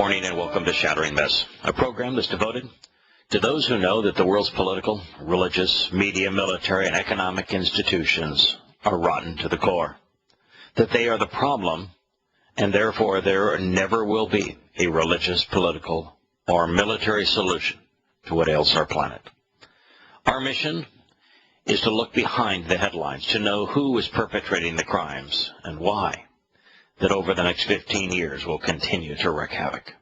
morning and welcome to Shattering Myths, a program that's devoted to those who know that the world's political, religious, media, military, and economic institutions are rotten to the core, that they are the problem, and therefore there never will be a religious, political, or military solution to what ails our planet. Our mission is to look behind the headlines, to know who is perpetrating the crimes and why, that over the next 15 years will continue to wreak havoc.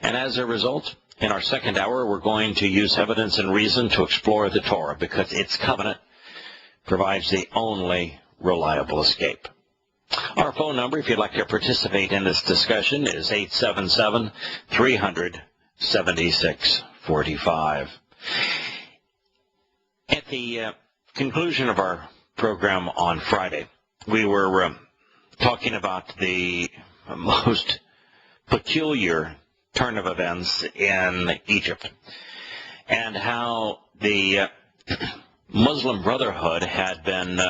And as a result, in our second hour, we're going to use evidence and reason to explore the Torah, because its covenant provides the only reliable escape. Our phone number, if you'd like to participate in this discussion, is 877-300-7645. At the conclusion of our program on Friday, we were talking about the most peculiar turn of events in Egypt and how the Muslim Brotherhood had been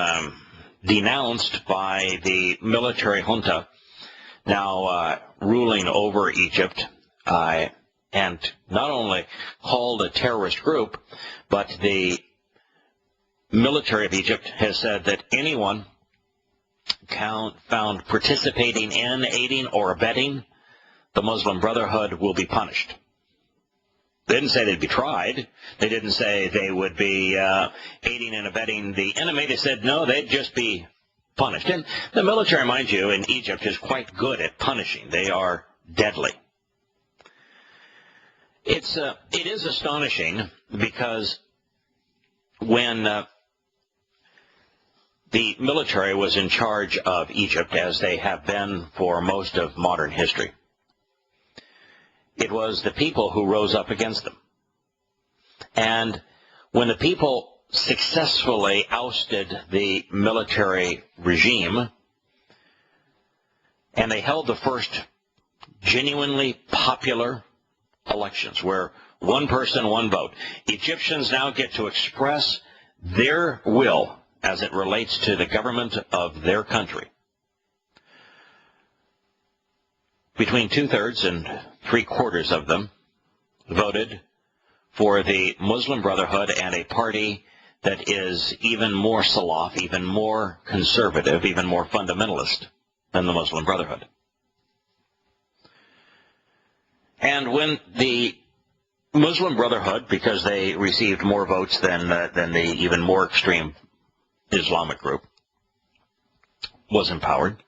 denounced by the military junta now ruling over Egypt, and not only called a terrorist group, but the military of Egypt has said that anyone found participating in, aiding, or abetting the Muslim Brotherhood will be punished. They didn't say they'd be tried. They didn't say they would be aiding and abetting the enemy. They said, no, they'd just be punished. And the military, mind you, in Egypt is quite good at punishing. They are deadly. It is astonishing because when the military was in charge of Egypt, as they have been for most of modern history, it was the people who rose up against them. And when the people successfully ousted the military regime, and they held the first genuinely popular elections, where one person, one vote, Egyptians now get to express their will as it relates to the government of their country. Between 2/3 and 3/4 of them voted for the Muslim Brotherhood and a party that is even more salaf, even more conservative, even more fundamentalist than the Muslim Brotherhood. And when the Muslim Brotherhood, because they received more votes than the even more extreme Islamic group, was empowered,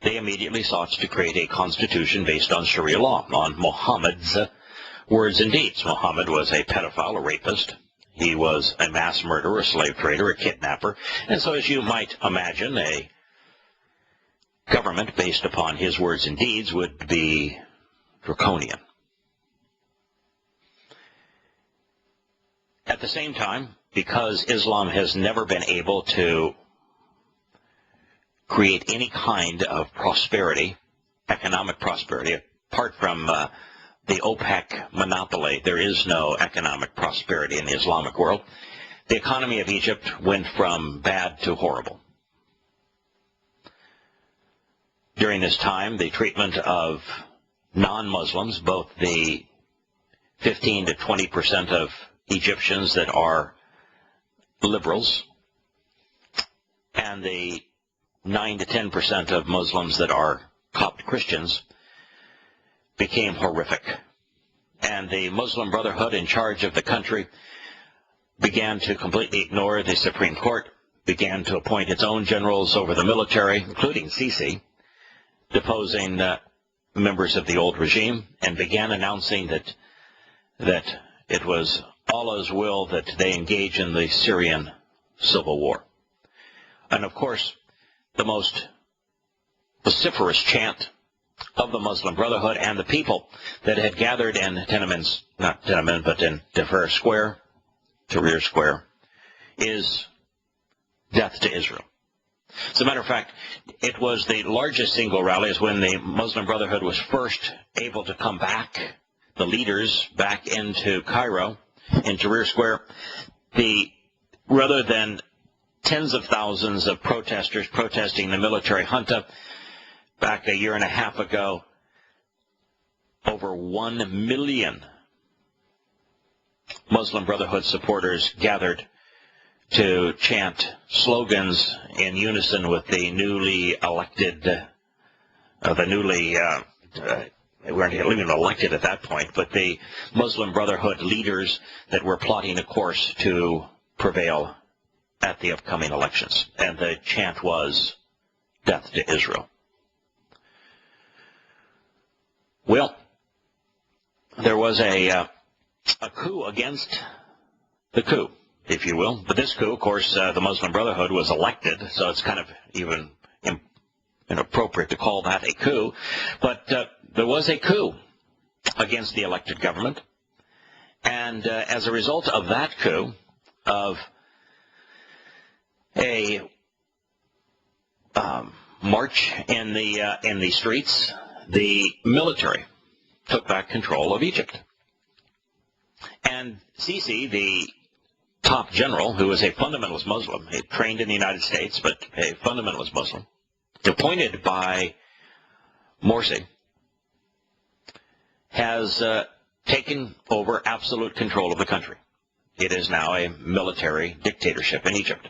they immediately sought to create a constitution based on Sharia law, on Muhammad's words and deeds. Muhammad was a pedophile, a rapist. He was a mass murderer, a slave trader, a kidnapper. And so, as you might imagine, a government based upon his words and deeds would be draconian. At the same time, because Islam has never been able to create any kind of prosperity, economic prosperity, apart from the OPEC monopoly, there is no economic prosperity in the Islamic world. The economy of Egypt went from bad to horrible. During this time, the treatment of non-Muslims, both the 15 to 20% of Egyptians that are liberals and the 9 to 10% of Muslims that are Coptic Christians, became horrific. And the Muslim Brotherhood in charge of the country began to completely ignore the Supreme Court, began to appoint its own generals over the military, including Sisi, deposing members of the old regime, and began announcing that it was Allah's will that they engage in the Syrian civil war. And of course, the most vociferous chant of the Muslim Brotherhood and the people that had gathered in Tahrir Square, is death to Israel. As a matter of fact, it was the largest single rally. Is when the Muslim Brotherhood was first able to come back, the leaders back into Cairo, in Tahrir Square. Rather than tens of thousands of protesters protesting the military junta back a year and a half ago, over 1 million Muslim Brotherhood supporters gathered to chant slogans in unison with the newly elected, they weren't even elected at that point, but the Muslim Brotherhood leaders that were plotting a course to prevail at the upcoming elections. And the chant was, "Death to Israel." Well, there was a coup against the coup, if you will. But this coup, of course, the Muslim Brotherhood was elected, so it's kind of even inappropriate to call that a coup. But there was a coup against the elected government. And as a result of that coup, of a march in the streets, the military took back control of Egypt. And Sisi, the top general, who was a fundamentalist Muslim, trained in the United States, but a fundamentalist Muslim, appointed by Morsi, has taken over absolute control of the country. It is now a military dictatorship in Egypt.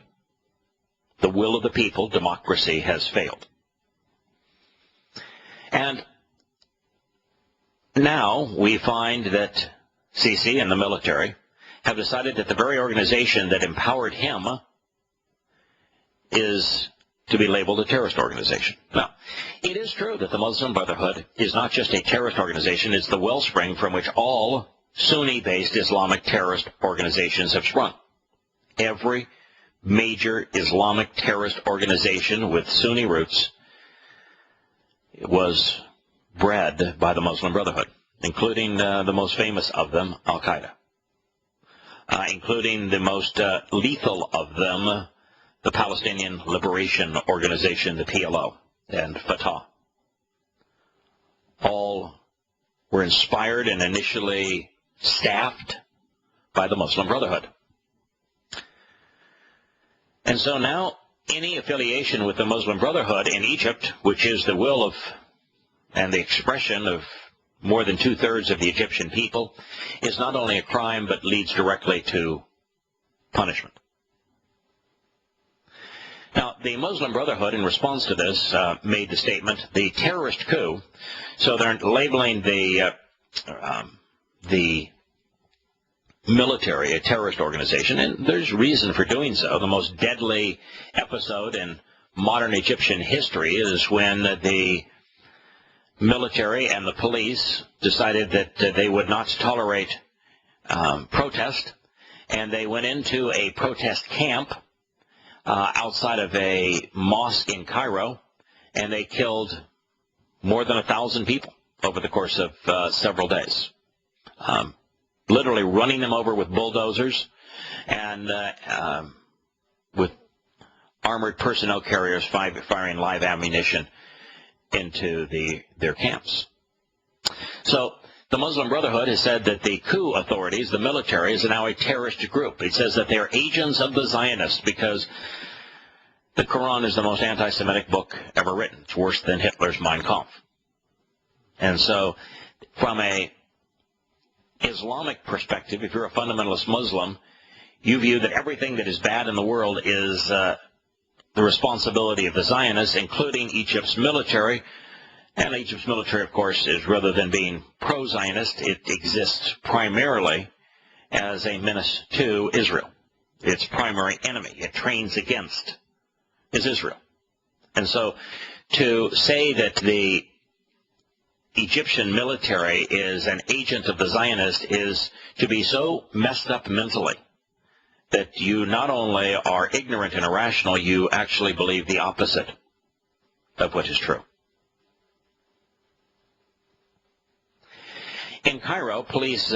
The will of the people, democracy, has failed. And now we find that Sisi and the military have decided that the very organization that empowered him is to be labeled a terrorist organization. Now, it is true that the Muslim Brotherhood is not just a terrorist organization, it's the wellspring from which all Sunni-based Islamic terrorist organizations have sprung. Every major Islamic terrorist organization with Sunni roots was bred by the Muslim Brotherhood, including the most famous of them, al-Qaeda, including the most lethal of them, the Palestinian Liberation Organization, the PLO, and Fatah. All were inspired and initially staffed by the Muslim Brotherhood. And so now any affiliation with the Muslim Brotherhood in Egypt, which is the will of and the expression of more than 2/3 of the Egyptian people, is not only a crime but leads directly to punishment. Now, the Muslim Brotherhood, in response to this, made the statement, the terrorist coup. So they're labeling the military a terrorist organization, and there's reason for doing so. The most deadly episode in modern Egyptian history is when the military and the police decided that they would not tolerate protest, and they went into a protest camp outside of a mosque in Cairo, and they killed more than 1,000 people over the course of several days, literally running them over with bulldozers and with armored personnel carriers firing live ammunition into their camps. So the Muslim Brotherhood has said that the coup authorities, the military, is now a terrorist group. It says that they are agents of the Zionists because the Quran is the most anti-Semitic book ever written. It's worse than Hitler's Mein Kampf. And so from a Islamic perspective, if you're a fundamentalist Muslim, you view that everything that is bad in the world is the responsibility of the Zionists, including Egypt's military. And Egypt's military, of course, is, rather than being pro-Zionist, it exists primarily as a menace to Israel. Its primary enemy it trains against is Israel. And so to say that the Egyptian military is an agent of the Zionist is to be so messed up mentally that you not only are ignorant and irrational, you actually believe the opposite of what is true. In Cairo, police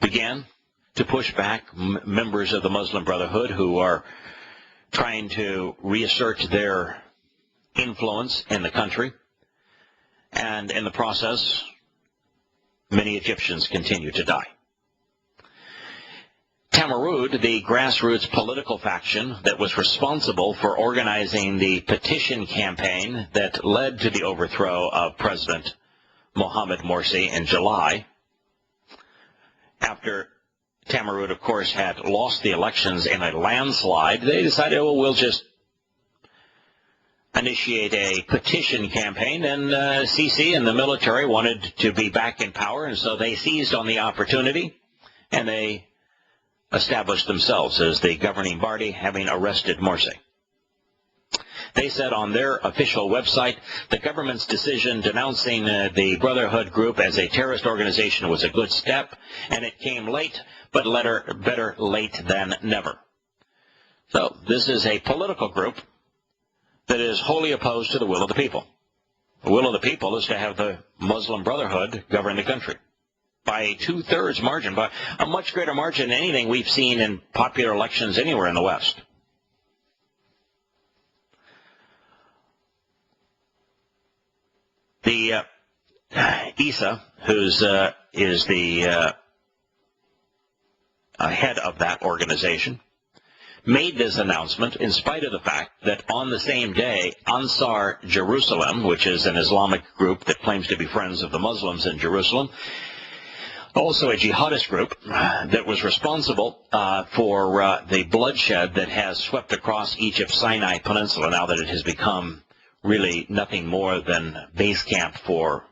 began to push back members of the Muslim Brotherhood who are trying to reassert their influence in the country. And in the process, many Egyptians continue to die. Tamarud, the grassroots political faction that was responsible for organizing the petition campaign that led to the overthrow of President Mohamed Morsi in July, after Tamarud, of course, had lost the elections in a landslide, they decided, well, we'll just initiate a petition campaign, and Sisi and the military wanted to be back in power, and so they seized on the opportunity, and they established themselves as the governing party, having arrested Morsi. They said on their official website, the government's decision denouncing the Brotherhood group as a terrorist organization was a good step, and it came late, but better late than never. So this is a political group that is wholly opposed to the will of the people. The will of the people is to have the Muslim Brotherhood govern the country by a 2/3 margin, by a much greater margin than anything we've seen in popular elections anywhere in the West. The Isa, who's is the head of that organization, made this announcement in spite of the fact that on the same day, Ansar Jerusalem, which is an Islamic group that claims to be friends of the Muslims in Jerusalem, also a jihadist group that was responsible for the bloodshed that has swept across Egypt's Sinai Peninsula now that it has become really nothing more than base camp for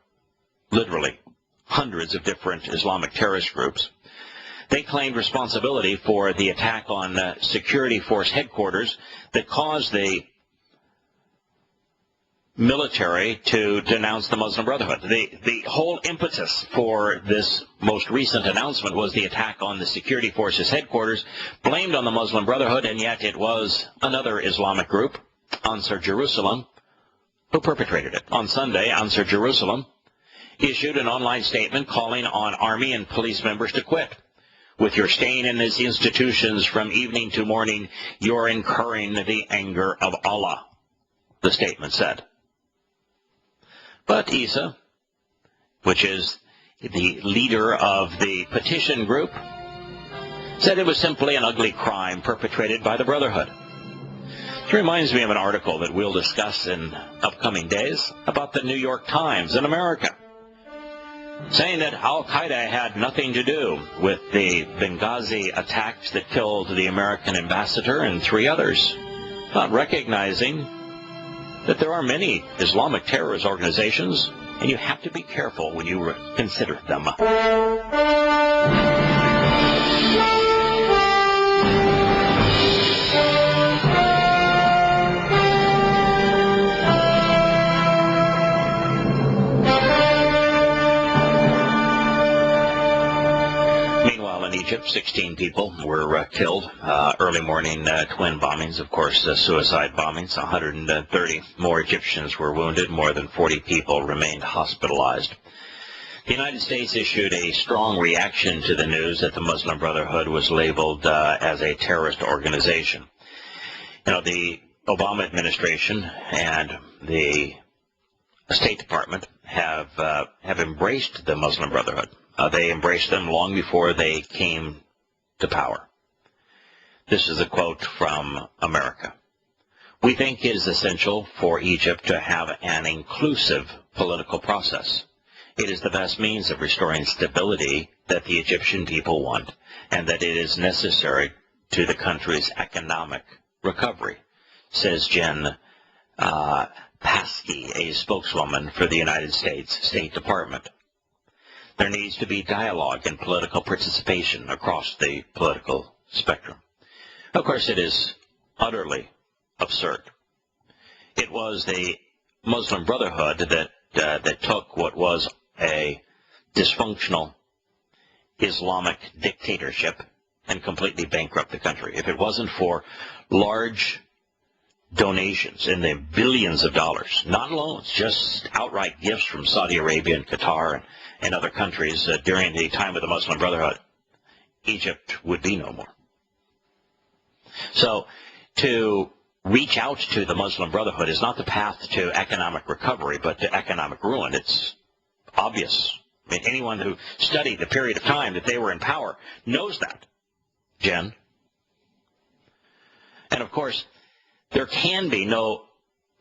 literally hundreds of different Islamic terrorist groups. They claimed responsibility for the attack on security force headquarters that caused the military to denounce the Muslim Brotherhood. The whole impetus for this most recent announcement was the attack on the security forces headquarters, blamed on the Muslim Brotherhood, and yet it was another Islamic group, Ansar Jerusalem, who perpetrated it. On Sunday, Ansar Jerusalem issued an online statement calling on army and police members to quit. With your staying in these institutions from evening to morning, you're incurring the anger of Allah, the statement said. But Isa, which is the leader of the petition group, said it was simply an ugly crime perpetrated by the Brotherhood. It reminds me of an article that we'll discuss in upcoming days about the New York Times in America, saying that al-Qaeda had nothing to do with the Benghazi attacks that killed the American ambassador and 3 others, not recognizing that there are many Islamic terrorist organizations, and you have to be careful when you consider them. In Egypt, 16 people were killed. Early morning twin bombings, of course, suicide bombings. 130 more Egyptians were wounded. More than 40 people remained hospitalized. The United States issued a strong reaction to the news that the Muslim Brotherhood was labeled as a terrorist organization. You know, the Obama administration and the State Department have embraced the Muslim Brotherhood. They embraced them long before they came to power. This is a quote from America. We think it is essential for Egypt to have an inclusive political process. It is the best means of restoring stability that the Egyptian people want, and that it is necessary to the country's economic recovery, says Jen Psaki, a spokeswoman for the United States State Department. There needs to be dialogue and political participation across the political spectrum. Of course, it is utterly absurd. It was the Muslim Brotherhood that took what was a dysfunctional Islamic dictatorship and completely bankrupt the country. If it wasn't for large donations in the billions of dollars, not loans, just outright gifts from Saudi Arabia and Qatar and other countries during the time of the Muslim Brotherhood, Egypt would be no more. So to reach out to the Muslim Brotherhood is not the path to economic recovery, but to economic ruin. It's obvious. I mean, anyone who studied the period of time that they were in power knows that. Jen. And of course, there can be no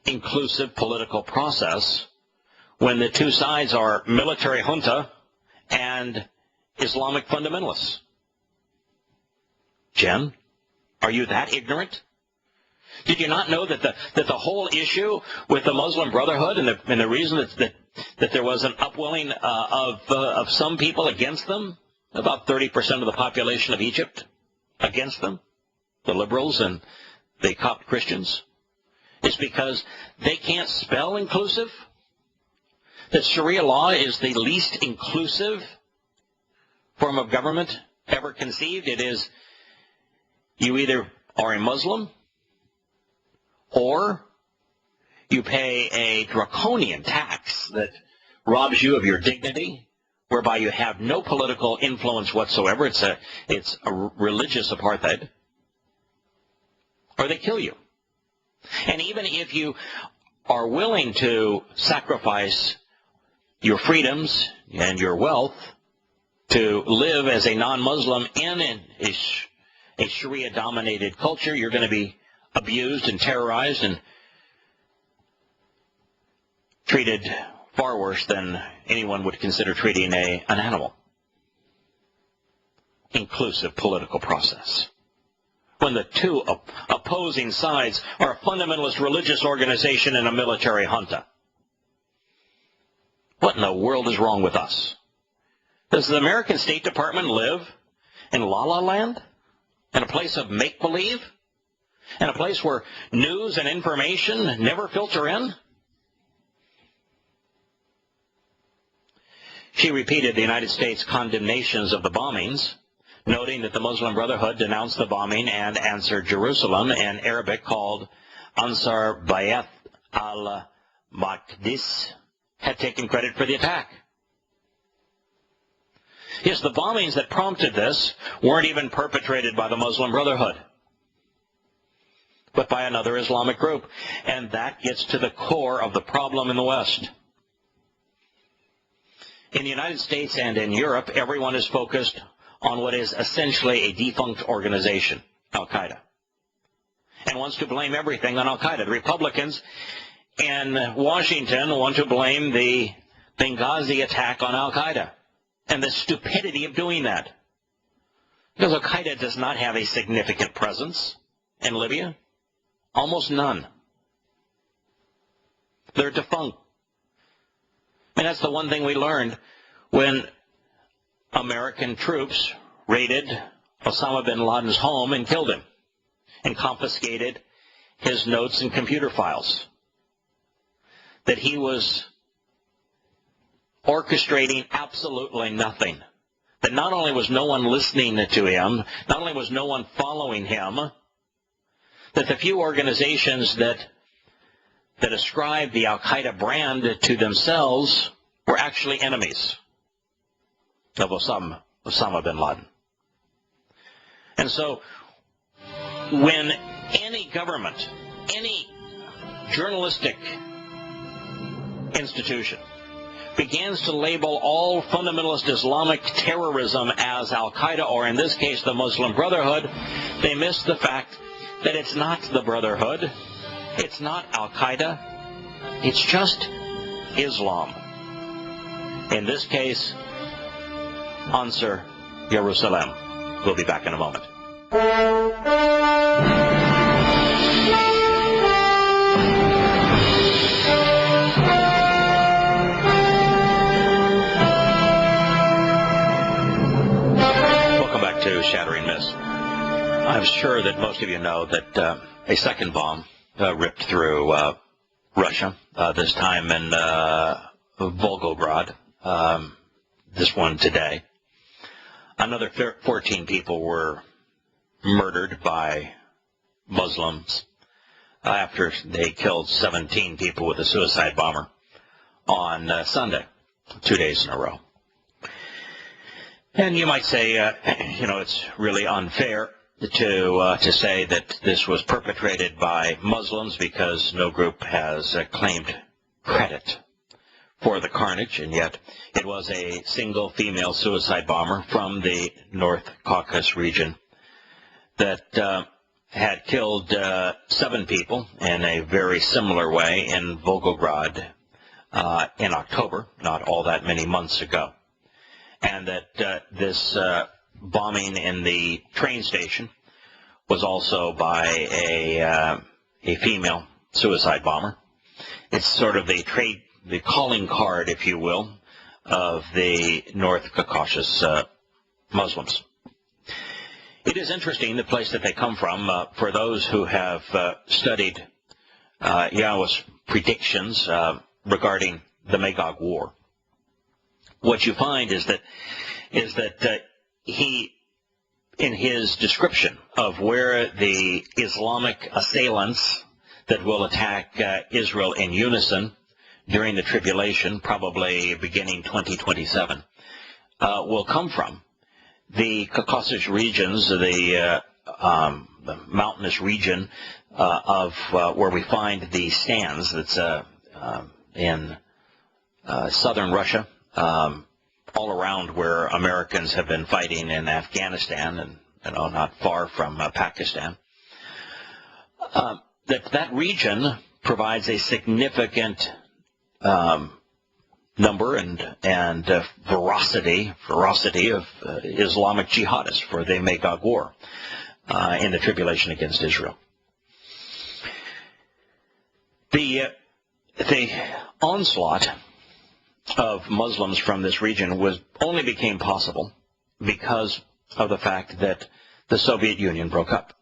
inclusive political process when the two sides are military junta and Islamic fundamentalists. Jen, are you that ignorant? Did you not know that the whole issue with the Muslim Brotherhood and the reason that there was an upwelling of some people against them, about 30% of the population of Egypt against them, the liberals and the Coptic Christians, is because they can't spell inclusive? That Sharia law is the least inclusive form of government ever conceived? It is, you either are a Muslim or you pay a draconian tax that robs you of your dignity, whereby you have no political influence whatsoever. It's a religious apartheid. Or they kill you. And even if you are willing to sacrifice your freedoms and your wealth to live as a non-Muslim in a Sharia-dominated culture, you're going to be abused and terrorized and treated far worse than anyone would consider treating an animal. Inclusive political process. When the two opposing sides are a fundamentalist religious organization and a military junta. What in the world is wrong with us? Does the American State Department live in La La Land? In a place of make-believe? In a place where news and information never filter in? She repeated the United States condemnations of the bombings, noting that the Muslim Brotherhood denounced the bombing and answered Jerusalem in Arabic called Ansar Bayat al-Maqdis had taken credit for the attack. Yes, the bombings that prompted this weren't even perpetrated by the Muslim Brotherhood, but by another Islamic group. And that gets to the core of the problem in the West. In the United States and in Europe, everyone is focused on what is essentially a defunct organization, al-Qaeda, and wants to blame everything on al-Qaeda. The Republicans in Washington want to blame the Benghazi attack on al-Qaeda and the stupidity of doing that. Because al-Qaeda does not have a significant presence in Libya. Almost none. They're defunct. And that's the one thing we learned when American troops raided Osama bin Laden's home and killed him and confiscated his notes and computer files. That he was orchestrating absolutely nothing. That not only was no one listening to him, not only was no one following him, that the few organizations that ascribed the al-Qaeda brand to themselves were actually enemies of Osama bin Laden. And so when any government, any journalistic institution begins to label all fundamentalist Islamic terrorism as al-Qaeda, or in this case the Muslim Brotherhood, they miss the fact that it's not the Brotherhood, it's not al-Qaeda, it's just Islam. In this case, Ansar Jerusalem. We'll be back in a moment. Welcome back to Shattering Myths. I'm sure that most of you know that a second bomb ripped through Russia, this time in Volgograd, this one today. Another 14 people were murdered by Muslims after they killed 17 people with a suicide bomber on Sunday, 2 days in a row. And you might say, it's really unfair to say that this was perpetrated by Muslims because no group has claimed credit for the carnage, and yet it was a single female suicide bomber from the North Caucasus region that had killed 7 people in a very similar way in Volgograd in October, not all that many months ago. And that this bombing in the train station was also by a female suicide bomber. It's sort of the calling card, if you will, of the North Caucasus Muslims. It is interesting the place that they come from. For those who have studied Yahowah's predictions regarding the Magog War, what you find is that he, in his description of where the Islamic assailants that will attack Israel in unison during the tribulation, probably beginning 2027, will come from the Caucasus regions, the mountainous region of where we find the stands. That's in southern Russia, all around where Americans have been fighting in Afghanistan and not far from Pakistan. That region provides a significant number and ferocity of Islamic jihadists for the Magog War in the tribulation against Israel. The onslaught of Muslims from this region only became possible because of the fact that the Soviet Union broke up.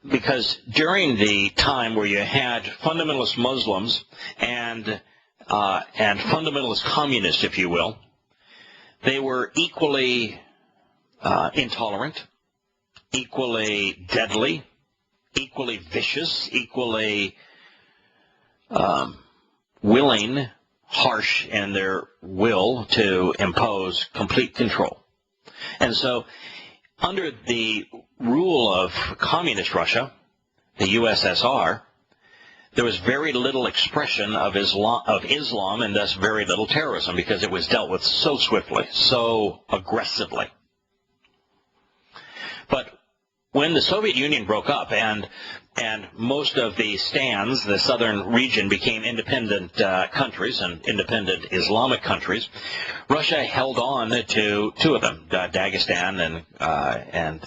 Because during the time where you had fundamentalist Muslims and fundamentalist communists, if you will, they were equally intolerant, equally deadly, equally vicious, equally willing, harsh in their will to impose complete control. And so under the rule of communist Russia, the USSR, there was very little expression of Islam and thus very little terrorism because it was dealt with so swiftly, so aggressively. But when the Soviet Union broke up and most of the stands, the southern region, became independent countries and independent Islamic countries, Russia held on to 2 of them, Dagestan and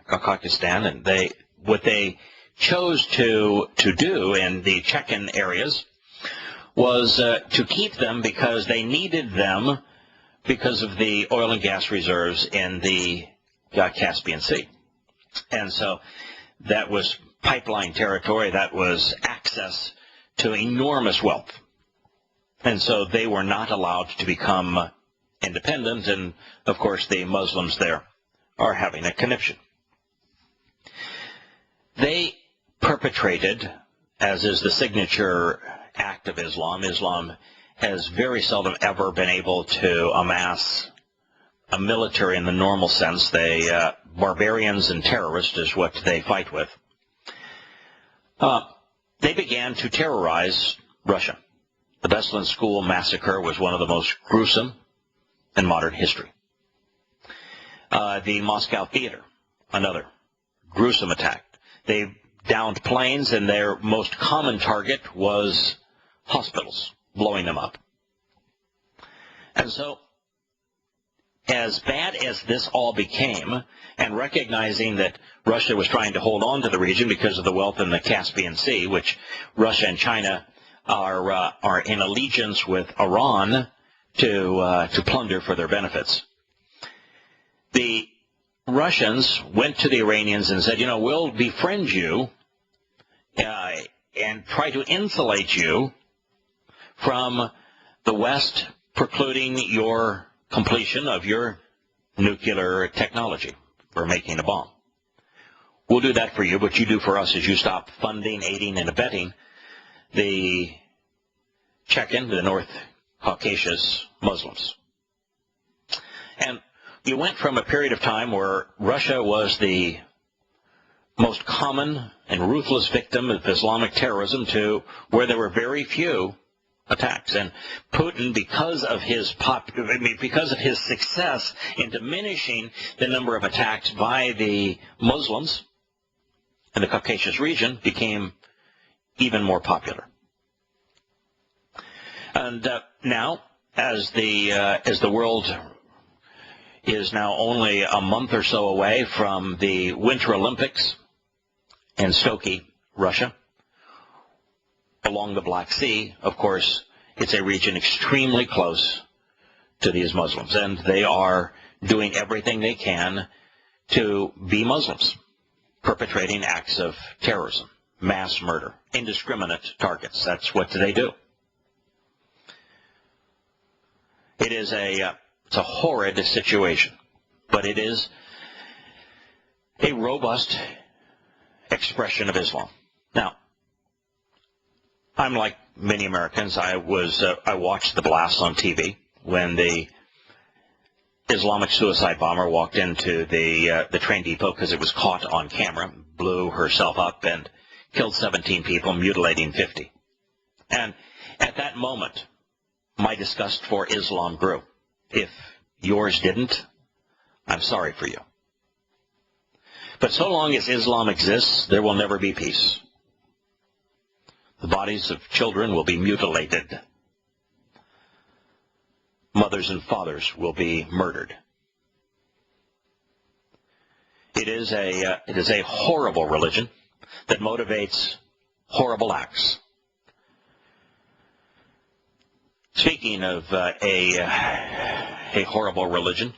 Kakistan, and what they chose to do in the Chechen areas was to keep them because they needed them because of the oil and gas reserves in the Caspian Sea. And so that was pipeline territory, that was access to enormous wealth. And so they were not allowed to become independent, and of course the Muslims there are having a conniption. They perpetrated, as is the signature act of Islam, Islam has very seldom ever been able to amass a military in the normal sense. Barbarians and terrorists is what they fight with. They began to terrorize Russia. The Beslan School massacre was one of the most gruesome in modern history. The Moscow Theater, another gruesome attack. They downed planes, and their most common target was hospitals, blowing them up. And so, as bad as this all became, and recognizing that Russia was trying to hold on to the region because of the wealth in the Caspian Sea, which Russia and China are in allegiance with Iran to plunder for their benefits. The Russians went to the Iranians and said, we'll befriend you and try to insulate you from the West precluding your completion of your nuclear technology for making a bomb. We'll do that for you. What you do for us is you stop funding, aiding, and abetting the Chechen, the North Caucasus Muslims. And you went from a period of time where Russia was the most common and ruthless victim of Islamic terrorism to where there were very few attacks. And Putin, because of his success in diminishing the number of attacks by the Muslims in the Caucasus region, became even more popular. And now, as the world is now only a month or so away from the Winter Olympics in Sochi, Russia, along the Black Sea, of course, it's a region extremely close to these Muslims, and they are doing everything they can to be Muslims, perpetrating acts of terrorism, mass murder, indiscriminate targets. That's what they do. It's a horrid situation, but it is a robust expression of Islam. Now, I'm like many Americans. I watched the blasts on TV when the Islamic suicide bomber walked into the train depot because it was caught on camera, blew herself up and killed 17 people, mutilating 50. And at that moment, my disgust for Islam grew. If yours didn't, I'm sorry for you. But so long as Islam exists, there will never be peace. The bodies of children will be mutilated. Mothers and fathers will be murdered. It is a horrible religion that motivates horrible acts. Speaking of a horrible religion,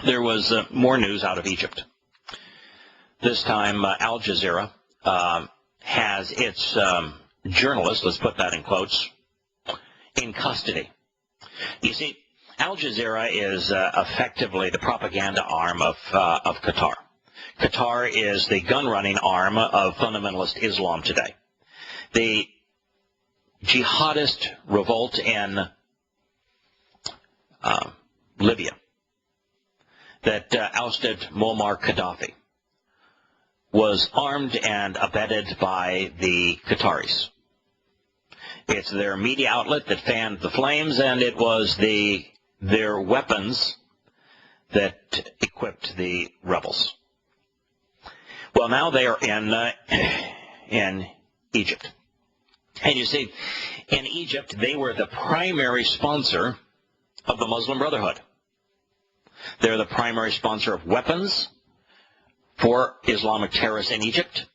there was more news out of Egypt. This time, Al Jazeera has its journalist, let's put that in quotes, in custody. You see, Al Jazeera is effectively the propaganda arm of Qatar. Qatar is the gun-running arm of fundamentalist Islam today. The jihadist revolt in Libya that ousted Muammar Gaddafi was armed and abetted by the Qataris. It's their media outlet that fanned the flames, and it was their weapons that equipped the rebels. Well, now they are in Egypt. And you see, in Egypt, they were the primary sponsor of the Muslim Brotherhood. They're the primary sponsor of weapons for Islamic terrorists in Egypt,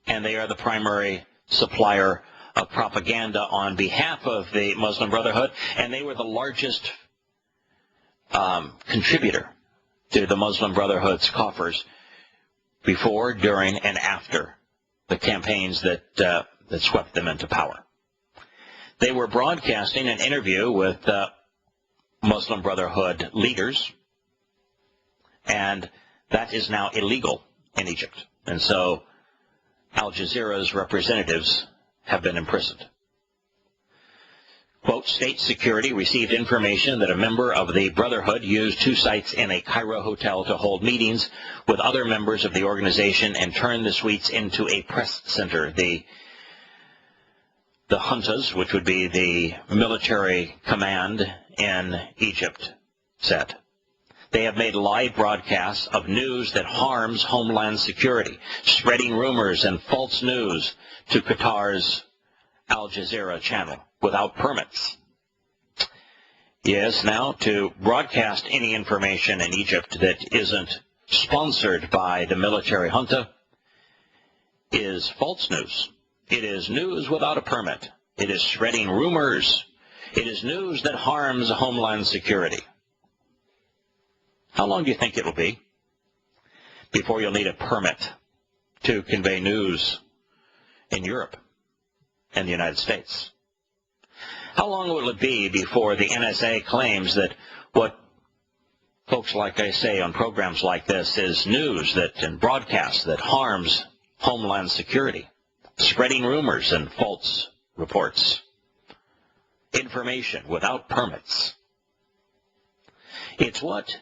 and they are the primary supplier of propaganda on behalf of the Muslim Brotherhood, and they were the largest contributor to the Muslim Brotherhood's coffers before, during, and after the campaigns that swept them into power. They were broadcasting an interview with Muslim Brotherhood leaders, and that is now illegal in Egypt. And so Al Jazeera's representatives have been imprisoned. Quote, state security received information that a member of the Brotherhood used 2 sites in a Cairo hotel to hold meetings with other members of the organization and turned the suites into a press center. The juntas, which would be the military command in Egypt, said. They have made live broadcasts of news that harms homeland security, spreading rumors and false news to Qatar's Al Jazeera channel without permits. Yes, now to broadcast any information in Egypt that isn't sponsored by the military junta is false news. It is news without a permit. It is spreading rumors. It is news that harms homeland security. How long do you think it will be before you'll need a permit to convey news in Europe and the United States? How long will it be before the NSA claims that what folks like I say on programs like this is news that and broadcasts that harms homeland security, spreading rumors and false reports, information without permits? It's what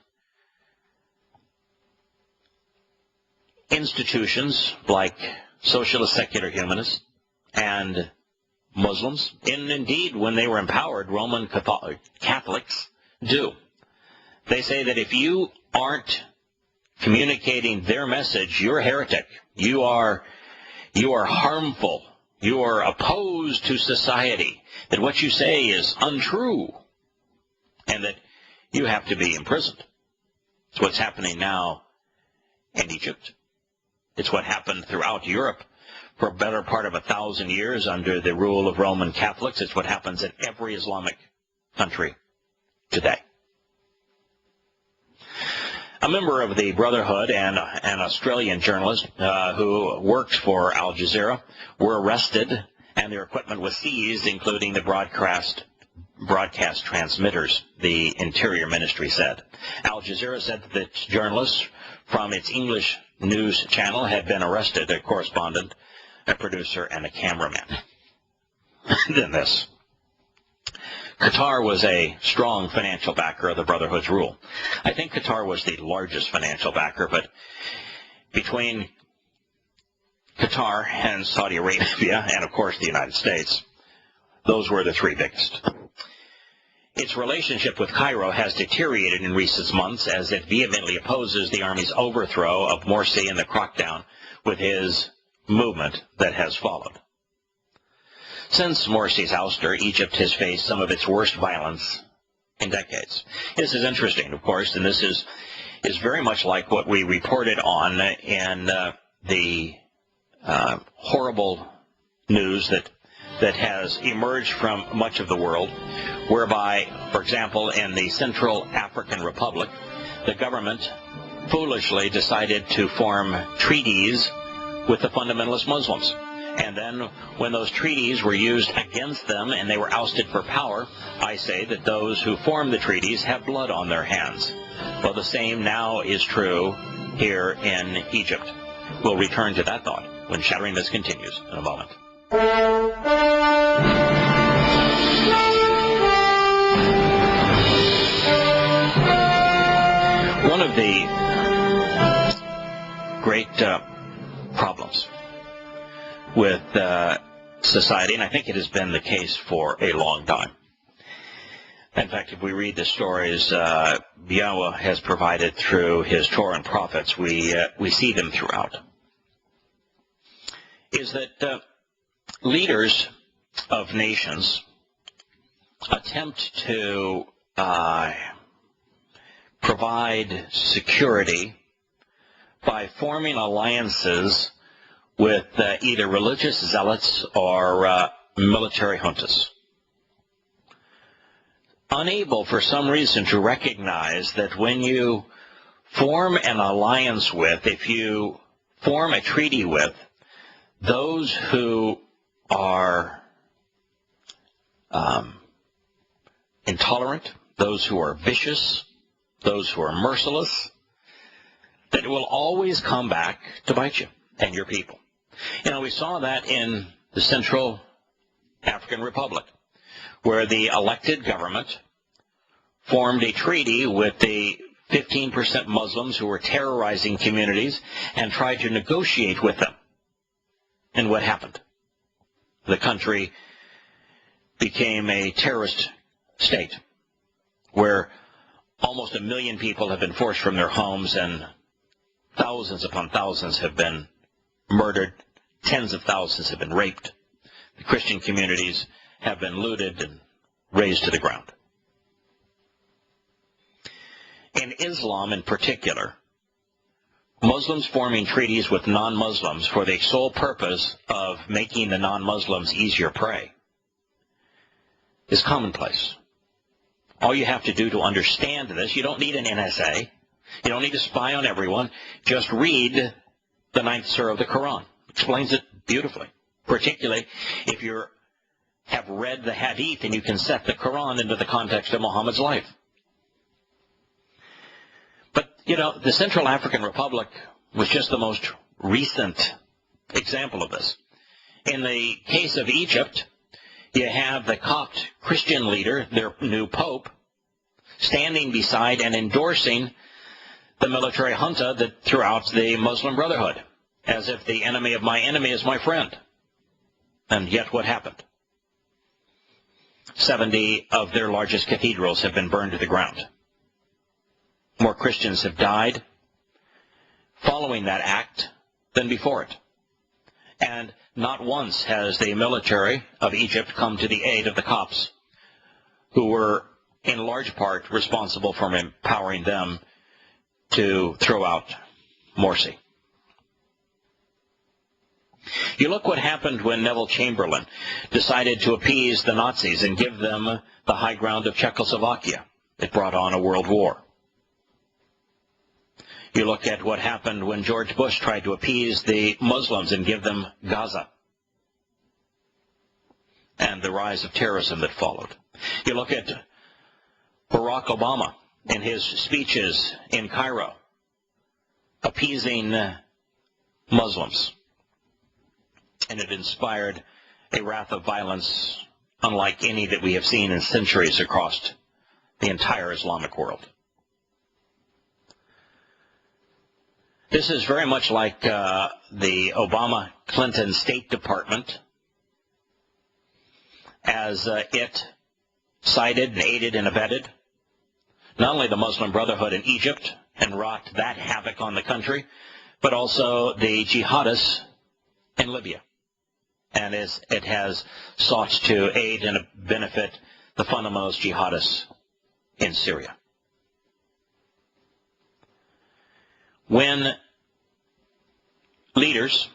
institutions like socialist secular humanists and Muslims, and indeed when they were empowered, Roman Catholics do. They say that if you aren't communicating their message, you're a heretic. You are harmful. You are opposed to society. That what you say is untrue. And that you have to be imprisoned. It's what's happening now in Egypt. It's what happened throughout Europe for a better part of 1,000 years under the rule of Roman Catholics. It's what happens in every Islamic country today. A member of the Brotherhood and an Australian journalist who worked for Al Jazeera were arrested and their equipment was seized, including the broadcast transmitters, the Interior Ministry said. Al Jazeera said that the journalists from its English news channel had been arrested, a correspondent, a producer, and a cameraman. Then this. Qatar was a strong financial backer of the Brotherhood's rule. I think Qatar was the largest financial backer, but between Qatar and Saudi Arabia, and of course the United States, those were the three biggest. Its relationship with Cairo has deteriorated in recent months as it vehemently opposes the army's overthrow of Morsi and the crackdown with his movement that has followed. Since Morsi's ouster, Egypt has faced some of its worst violence in decades. This is interesting, of course, and this is very much like what we reported on in the horrible news that has emerged from much of the world, whereby, for example, in the Central African Republic, the government foolishly decided to form treaties with the fundamentalist Muslims. And then when those treaties were used against them and they were ousted for power, I say that those who formed the treaties have blood on their hands. Well, the same now is true here in Egypt. We'll return to that thought when Shattering Myths continues in a moment. One of the great problems with society, and I think it has been the case for a long time. In fact, if we read the stories Yahowah has provided through his Torah and prophets, we see them throughout, is that leaders of nations attempt to provide security by forming alliances with either religious zealots or military juntas. Unable for some reason to recognize that when you form an alliance with, if you form a treaty with those who are intolerant, those who are vicious, those who are merciless, that it will always come back to bite you and your people. You know, we saw that in the Central African Republic, where the elected government formed a treaty with the 15% Muslims who were terrorizing communities and tried to negotiate with them. And what happened? The country became a terrorist state where almost 1 million people have been forced from their homes and thousands upon thousands have been murdered, tens of thousands have been raped. The Christian communities have been looted and razed to the ground. In Islam in particular, Muslims forming treaties with non-Muslims for the sole purpose of making the non-Muslims easier prey is commonplace. All you have to do to understand this, you don't need an NSA, you don't need to spy on everyone, just read the 9th surah of the Quran. Explains it beautifully, particularly if you have read the Hadith and you can set the Quran into the context of Muhammad's life. But, you know, the Central African Republic was just the most recent example of this. In the case of Egypt, you have the Copt Christian leader, their new pope, standing beside and endorsing the military junta that throughout the Muslim Brotherhood, as if the enemy of my enemy is my friend. And yet what happened? 70 of their largest cathedrals have been burned to the ground. More Christians have died following that act than before it. And not once has the military of Egypt come to the aid of the Copts, who were in large part responsible for empowering them to throw out Morsi. You look what happened when Neville Chamberlain decided to appease the Nazis and give them the high ground of Czechoslovakia. It brought on a world war. You look at what happened when George Bush tried to appease the Muslims and give them Gaza, and the rise of terrorism that followed. You look at Barack Obama in his speeches in Cairo, appeasing Muslims, and it inspired a wrath of violence unlike any that we have seen in centuries across the entire Islamic world. This is very much like the Obama-Clinton State Department, as it cited and aided and abetted not only the Muslim Brotherhood in Egypt and wrought that havoc on the country, but also the jihadists in Libya. And it has sought to aid and benefit the fundamentalist jihadists in Syria. When leaders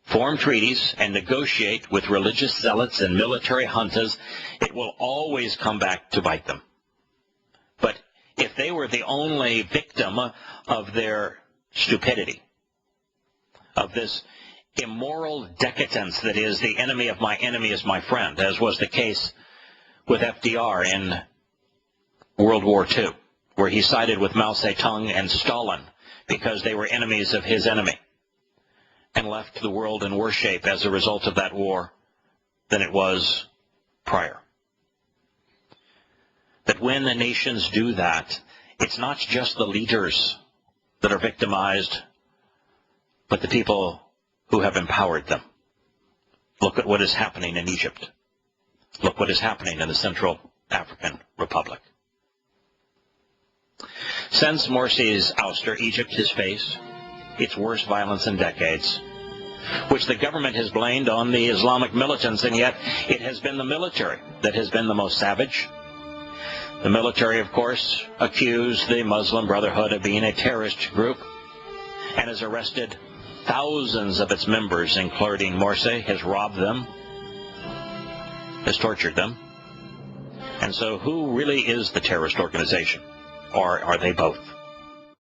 form treaties and negotiate with religious zealots and military juntas, it will always come back to bite them. But if they were the only victim of their stupidity, of this immoral decadence that is the enemy of my enemy is my friend, as was the case with FDR in World War II, where he sided with Mao Zedong and Stalin because they were enemies of his enemy, and left the world in worse shape as a result of that war than it was prior. That when the nations do that, it's not just the leaders that are victimized, but the people who have empowered them. Look at what is happening in Egypt. Look what is happening in the Central African Republic. Since Morsi's ouster, Egypt has faced its worst violence in decades, which the government has blamed on the Islamic militants, and yet it has been the military that has been the most savage. The military, of course, accused the Muslim Brotherhood of being a terrorist group and has arrested thousands of its members, including Morsi, has robbed them, has tortured them. And so who really is the terrorist organization? Or are they both?